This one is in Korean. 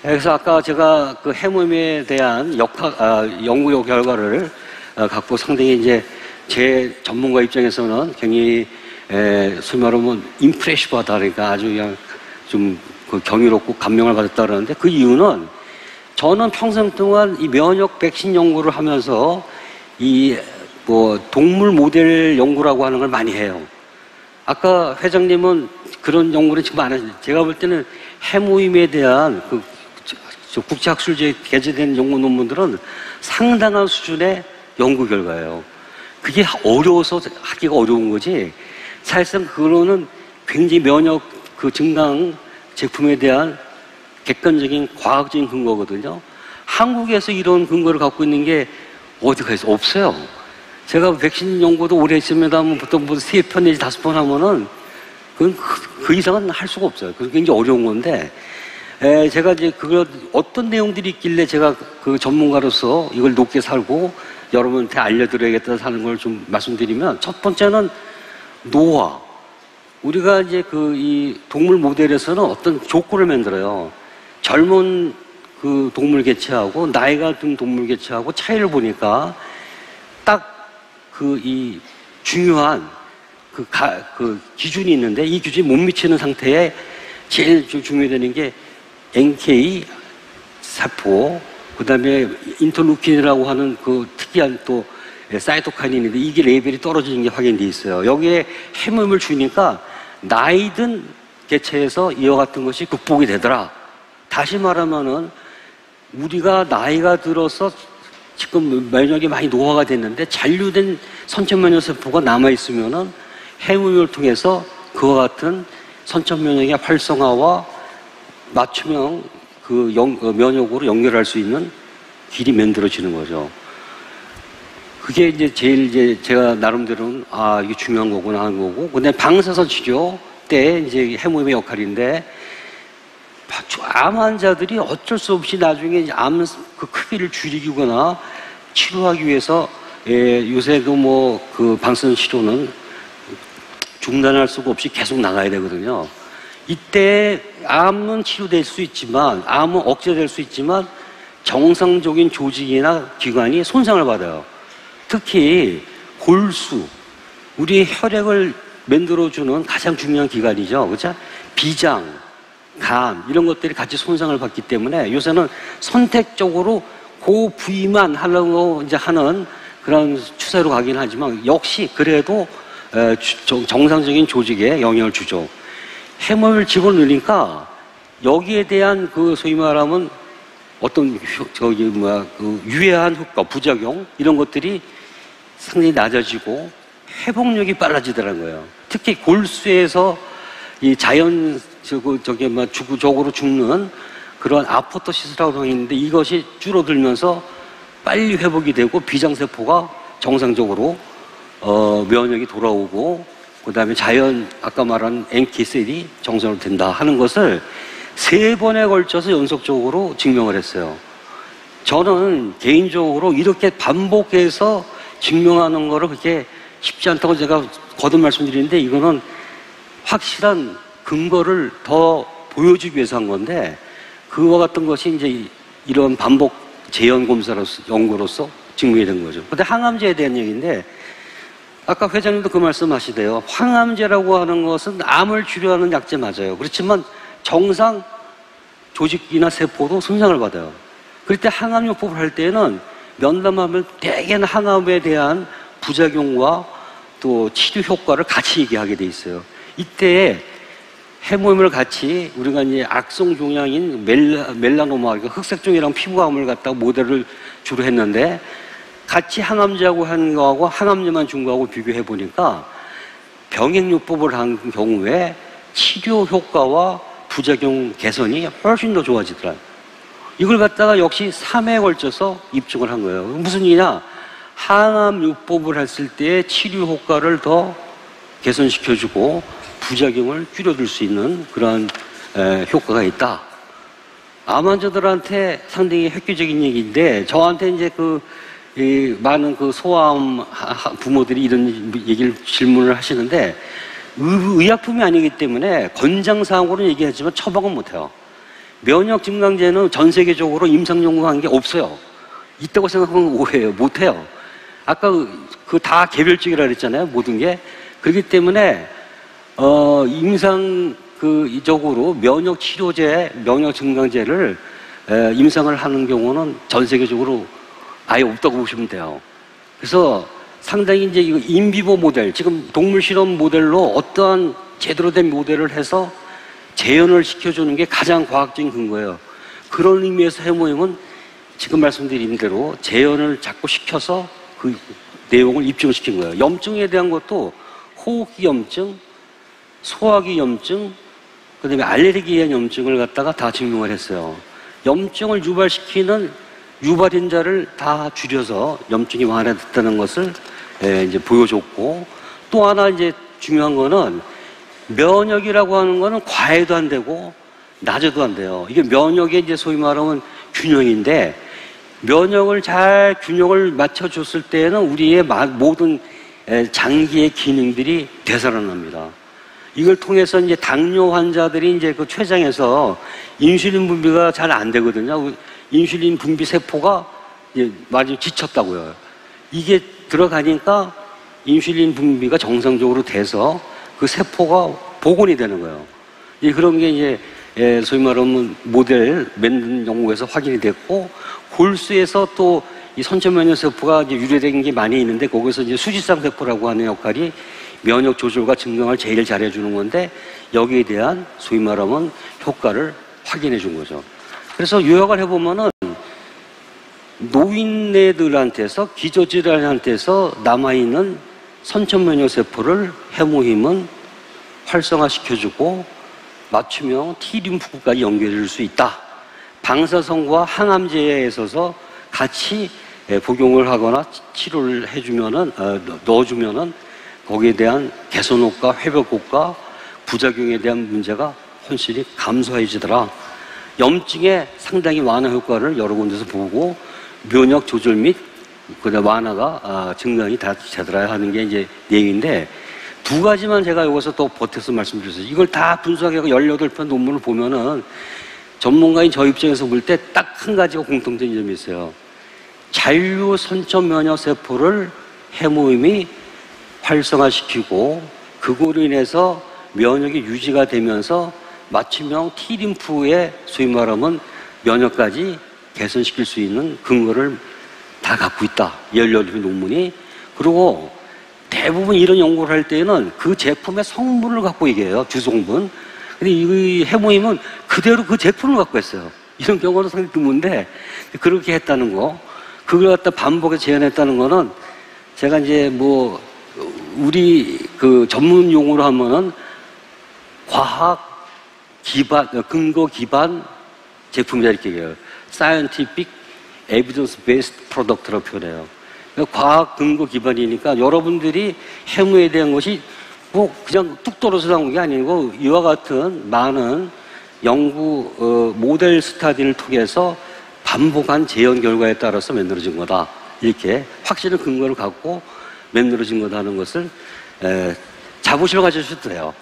그래서 아까 제가 그 해모임에 대한 연구 결과를 갖고 상당히 이제 제 전문가 입장에서는 굉장히 소위 말하면 임프레시브하다, 그러니까 아주 그냥 좀 그 경이롭고 감명을 받았다 그러는데, 그 이유는 저는 평생 동안 이 면역 백신 연구를 하면서 이 뭐 동물 모델 연구라고 하는 걸 많이 해요. 아까 회장님은 그런 연구를 지금 안 하시죠. 제가 볼 때는 해모임에 대한 국제학술지에 게재된 연구 논문들은 상당한 수준의 연구 결과예요. 그게 어려워서 하기가 어려운 거지, 사실상 그거는 굉장히 면역 그 증강 제품에 대한 객관적인 과학적인 근거거든요. 한국에서 이런 근거를 갖고 있는 게 어디가 있어? 없어요. 제가 백신 연구도 오래 했습니다 하면 보통 3편 내지 5편 하면은 그건 그 이상은 할 수가 없어요. 그게 굉장히 어려운 건데, 제가 이제 그거 어떤 내용들이 있길래 제가 그 전문가로서 이걸 높게 살고 여러분한테 알려드려야겠다 하는 걸 좀 말씀드리면, 첫 번째는 노화. 우리가 이제 이 동물 모델에서는 어떤 조건을 만들어요. 젊은 그 동물 개체하고 나이가 든 동물 개체하고 차이를 보니까 딱 이 중요한 그 기준이 있는데, 이 기준이 못 미치는 상태에 제일 중요되는 게 NK 세포, 그 다음에 인터루킨이라고 하는 그 특이한 또 사이토카인이 있는데, 이게 레벨이 떨어지는 게 확인돼 있어요. 여기에 해모임을 주니까 나이 든 개체에서 이와 같은 것이 극복이 되더라. 다시 말하면은 우리가 나이가 들어서 지금 면역이 많이 노화가 됐는데 잔류된 선천면역 세포가 남아있으면은 해모임을 통해서 그와 같은 선천면역의 활성화와 맞춤형 면역으로 연결할 수 있는 길이 만들어지는 거죠. 그게 이제 제일 제가 나름대로는 이게 중요한 거구나 하는 거고, 근데 방사선 치료 때 이제 해모임의 역할인데, 암 환자들이 어쩔 수 없이 나중에 암 그 크기를 줄이거나 치료하기 위해서 요새 그 방사선 치료는 중단할 수가 없이 계속 나가야 되거든요. 이때 암은 치료될 수 있지만, 암은 억제될 수 있지만 정상적인 조직이나 기관이 손상을 받아요. 특히 골수, 우리 혈액을 만들어주는 가장 중요한 기관이죠. 그렇죠? 비장, 간, 이런 것들이 같이 손상을 받기 때문에 요새는 선택적으로 그 부위만 하려고 이제 하는 그런 추세로 가긴 하지만, 역시 그래도 정상적인 조직에 영향을 주죠. 해모임을 집어넣으니까 여기에 대한 소위 말하면 어떤 유해한 효과, 부작용, 이런 것들이 상당히 낮아지고 회복력이 빨라지더라는 거예요. 특히 골수에서 이 주구적으로 죽는 그런 아포토시스라고 하는 게 있는데, 이것이 줄어들면서 빨리 회복이 되고 비장세포가 정상적으로 면역이 돌아오고, 그 다음에 아까 말한 NK셀이 정상으로 된다 하는 것을 3번에 걸쳐서 연속적으로 증명을 했어요. 저는 개인적으로 이렇게 반복해서 증명하는 거를 그렇게 쉽지 않다고 제가 거듭 말씀드리는데, 이거는 확실한 근거를 더 보여주기 위해서 한 건데, 그와 같은 것이 이제 이런 반복 재현 연구로서 증명이 된 거죠. 근데 항암제에 대한 얘기인데, 아까 회장님도 그 말씀 하시대요. 항암제라고 하는 것은 암을 치료하는 약제 맞아요. 그렇지만 정상 조직이나 세포도 손상을 받아요. 그럴 때 항암요법을 할 때는 면담하면 대개는 항암에 대한 부작용과 또 치료 효과를 같이 얘기하게 돼 있어요. 이때 해모임을 같이 우리가 이제 악성 종양인 멜라노마, 그러니까 흑색종이랑 피부암을 갖다가 모델을 주로 했는데, 같이 항암제하고 한 거하고 항암제만 준 거하고 비교해 보니까 병행요법을 한 경우에 치료 효과와 부작용 개선이 훨씬 더 좋아지더라고요. 이걸 갖다가 역시 3회에 걸쳐서 입증을 한 거예요. 무슨 얘기냐? 항암요법을 했을 때 치료 효과를 더 개선시켜주고 부작용을 줄여줄 수 있는 그런 효과가 있다. 암 환자들한테 상당히 획기적인 얘기인데, 저한테 이제 많은 소아암 부모들이 이런 질문을 하시는데, 의약품이 아니기 때문에 권장사항으로는 얘기하지만 처방은 못해요. 면역 증강제는 전 세계적으로 임상 연구한 게 없어요. 있다고 생각하면 오해예요. 못해요. 아까 그 다 개별적이라 그랬잖아요. 모든 게. 그렇기 때문에 임상적으로 면역 치료제, 면역 증강제를 임상을 하는 경우는 전 세계적으로 아예 없다고 보시면 돼요. 그래서 상당히 이제 이거 인비보 모델, 지금 동물 실험 모델로 어떠한 제대로 된 모델을 해서 재현을 시켜주는 게 가장 과학적인 근거예요. 그런 의미에서 해모임은 지금 말씀드린 대로 재현을 자꾸 시켜서 그 내용을 입증시킨 거예요. 염증에 대한 것도 호흡기 염증, 소화기 염증, 그 다음에 알레르기에 염증을 갖다가 다 증명을 했어요. 염증을 유발시키는 유발인자를 다 줄여서 염증이 완화됐다는 것을 이제 보여줬고, 또 하나 이제 중요한 거는 면역이라고 하는 거는 과해도 안 되고 낮아도 안 돼요. 이게 면역의 이제 소위 말하면 균형인데, 면역을 잘 균형을 맞춰줬을 때에는 우리의 모든 장기의 기능들이 되살아납니다. 이걸 통해서 이제 당뇨 환자들이 이제 그 췌장에서 인슐린 분비가 잘 안 되거든요. 인슐린 분비 세포가 이제 많이 지쳤다고요. 이게 들어가니까 인슐린 분비가 정상적으로 돼서 그 세포가 복원이 되는 거예요. 그런 게 이제 소위 말하면 모델 만든 연구에서 확인이 됐고, 골수에서 또 이 선천면역 세포가 이제 유래된 게 많이 있는데, 거기서 이제 수지상 세포라고 하는 역할이 면역 조절과 증강을 제일 잘해주는 건데, 여기에 대한 소위 말하면 효과를 확인해 준 거죠. 그래서 요약을 해보면은 노인네들한테서 기저질환한테서 남아있는 선천면역 세포를 해모힘은 활성화시켜주고 맞춤형 T림프구까지 연결해 줄 수 있다. 방사선과 항암제에 있어서 같이 복용을 하거나 치료를 해주면은, 넣어주면은 거기에 대한 개선 효과, 회복 효과, 부작용에 대한 문제가 훨씬 감소해지더라. 염증의 상당히 완화 효과를 여러 군데서 보고, 면역 조절 및 그다음 완화가 증강이 다 되더라 하는 게 이제 내용인데, 두 가지만 제가 여기서 또 보태서 말씀드렸어요. 이걸 다 분석해서 18편 논문을 보면은 전문가인 저 입장에서 볼 때 딱 한 가지가 공통된 점이 있어요. 잔류 선천 면역 세포를 해모임이 활성화시키고, 그거로 인해서 면역이 유지가 되면서 맞춤형 T림프의 소위 말하면 면역까지 개선시킬 수 있는 근거를 다 갖고 있다. 18편 논문이. 그리고 대부분 이런 연구를 할 때는 그 제품의 성분을 갖고 얘기해요. 주성분. 근데 이 해모임은 그대로 그 제품을 갖고 했어요. 이런 경우는 상당히 드문데, 그렇게 했다는 거. 그걸 갖다 반복해서 재현했다는 거는, 제가 이제 뭐 우리 그 전문 용어로 하면은 과학 기반, 근거 기반 제품이다 이렇게 얘기해요. Scientific Evidence Based Product라고 표현해요. 그러니까 과학 근거 기반이니까 여러분들이 해모에 대한 것이 뭐 그냥 뚝 떨어져 나온 게 아니고, 이와 같은 많은 연구 모델 스타디를 통해서 반복한 재현 결과에 따라서 만들어진 거다. 이렇게 확실한 근거를 갖고 만들어진 거다는 것을 자부심을 가지셔도 돼요.